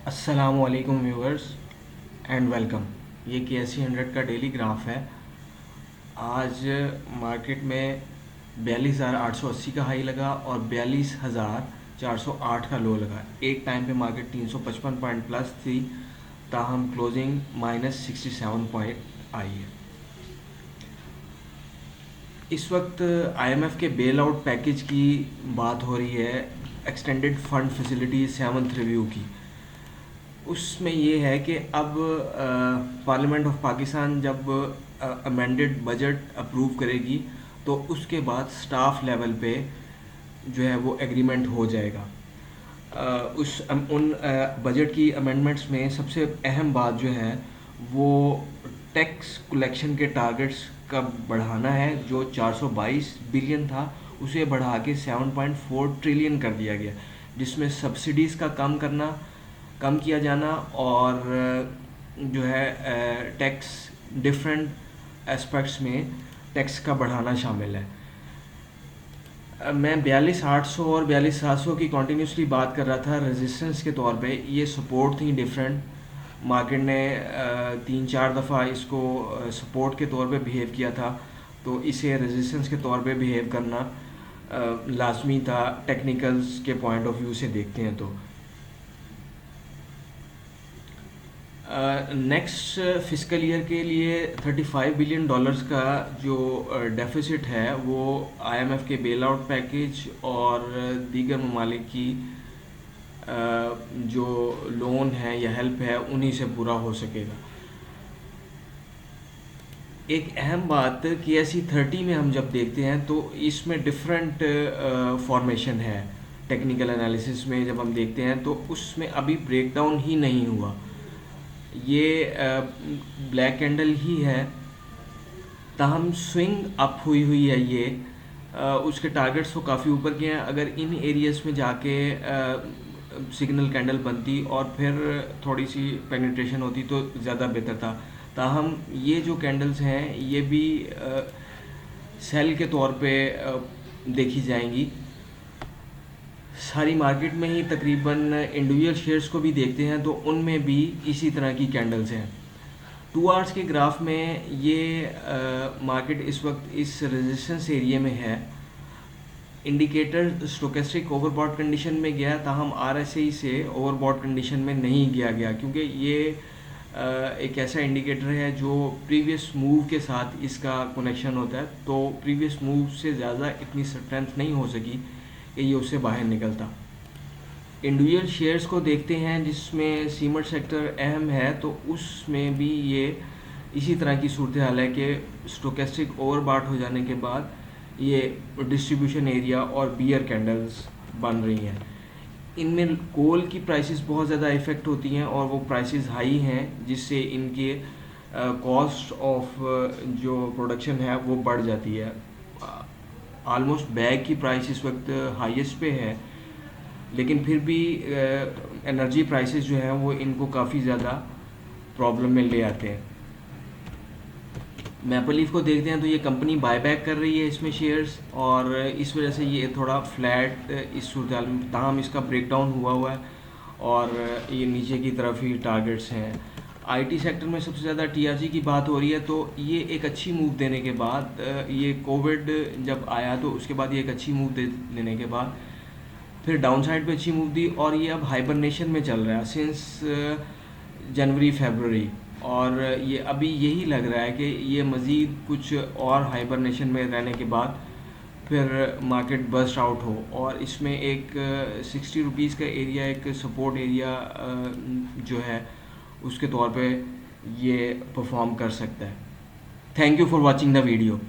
अस्सलामुअलैकुम viewers and welcome. ये KSE 100 का डेली ग्राफ है। आज मार्केट में 42,880 का हाई लगा और 42,408 का लो लगा। एक टाइम पे मार्केट 355 पॉइंट प्लस थी, ताहम क्लोजिंग -67 पॉइंट आई है। इस वक्त IMF के बेल आउट पैकेज की बात हो रही है, extended fund facility 7th review की। उसमें ये है कि अब पार्लियामेंट ऑफ पाकिस्तान जब अमेंडेड बजट अप्रूव करेगी तो उसके बाद स्टाफ लेवल पे जो है वो एग्रीमेंट हो जाएगा। उन बजट की अमेंडमेंट्स में सबसे अहम बात जो है वो टैक्स कलेक्शन के टारगेट्स का बढ़ाना है। जो 422 बिलियन था उसे बढ़ा के 7.4 ट्रिलियन कर दिया गया, जिसमें सब्सिडीज़ का कम किया जाना और जो है टैक्स डिफरेंट एस्पेक्ट्स में टैक्स का बढ़ाना शामिल है। मैं 42,800 और 42,700 की कॉन्टीन्यूसली बात कर रहा था रेजिस्टेंस के तौर पे। ये सपोर्ट थी डिफरेंट। मार्केट ने 3-4 दफ़ा इसको सपोर्ट के तौर पे बिहेव किया था, तो इसे रेजिस्टेंस के तौर पे बिहेव करना लाजमी था टेक्निकल्स के पॉइंट ऑफ व्यू से देखते हैं तो। नेक्स्ट फिस्कल ईयर के लिए $35 बिलियन का जो डेफिसिट है वो IMF के बेल आउट पैकेज और दीगर ममालिक की जो लोन है या हेल्प है उन्हीं से पूरा हो सकेगा। एक अहम बात KSE 30 में हम जब देखते हैं तो इसमें डिफरेंट फॉर्मेशन है। टेक्निकल एनालिसिस में जब हम देखते हैं तो उसमें अभी ब्रेकडाउन ही नहीं हुआ। ये ब्लैक कैंडल ही है, ताहम स्विंग अप हुई है। ये उसके टारगेट्स तो काफ़ी ऊपर के हैं। अगर इन एरियाज़ में जाके सिग्नल कैंडल बनती और फिर थोड़ी सी पेनिट्रेशन होती तो ज़्यादा बेहतर था। ताहम ये जो कैंडल्स हैं ये भी सेल के तौर पे देखी जाएंगी। सारी मार्केट में ही तकरीबन इंडिविजुअल शेयर्स को भी देखते हैं तो उनमें भी इसी तरह की कैंडल्स हैं। 2 आवर्स के ग्राफ में ये मार्केट इस वक्त इस रेजिस्टेंस एरिया में है। इंडिकेटर स्टोकेस्टिक ओवरबॉट कंडीशन में गया, ताहम RSI से ओवरबॉट कंडीशन में नहीं गया क्योंकि ये एक ऐसा इंडिकेटर है जो प्रीवियस मूव के साथ इसका कनेक्शन होता है, तो प्रीवियस मूव से ज़्यादा इतनी स्ट्रेंथ नहीं हो सकी कि ये उससे बाहर निकलता। इंडिविजुअल शेयर्स को देखते हैं जिसमें सीमेंट सेक्टर अहम है, तो उसमें भी ये इसी तरह की सूरत हाल है कि स्टोकेस्टिक ओवरबॉट हो जाने के बाद ये डिस्ट्रीब्यूशन एरिया और बियर कैंडल्स बन रही हैं। इनमें कोल की प्राइसेस बहुत ज़्यादा इफ़ेक्ट होती हैं और वो प्राइसेस हाई हैं, जिससे इनके कॉस्ट ऑफ जो प्रोडक्शन है वो बढ़ जाती है। ऑलमोस्ट बैग की प्राइस इस वक्त हाईएस्ट पे है, लेकिन फिर भी एनर्जी प्राइसेस जो हैं वो इनको काफ़ी ज़्यादा प्रॉब्लम में ले आते हैं। मैपल लीफ को देखते हैं तो ये कंपनी बायबैक कर रही है इसमें शेयर्स, और इस वजह से ये थोड़ा फ्लैट इस सूरत में, ताहम इसका ब्रेकडाउन हुआ है और ये नीचे की तरफ ही टारगेट्स हैं। IT सेक्टर में सबसे ज़्यादा TRG की बात हो रही है, तो ये एक अच्छी मूव देने के बाद, ये कोविड जब आया तो उसके बाद ये एक अच्छी मूव देने के बाद फिर डाउन साइड पर अच्छी मूव दी और ये अब हाइबरनेशन में चल रहा है सिंस जनवरी-फरवरी, और ये अभी यही लग रहा है कि ये मज़ीद कुछ और हाइबरनेशन में रहने के बाद फिर मार्केट बस्ट आउट हो और इसमें एक 60 रुपीज़ का एरिया, एक सपोर्ट एरिया जो है उसके तौर पे ये परफॉर्म कर सकता है। Thank you for watching the video.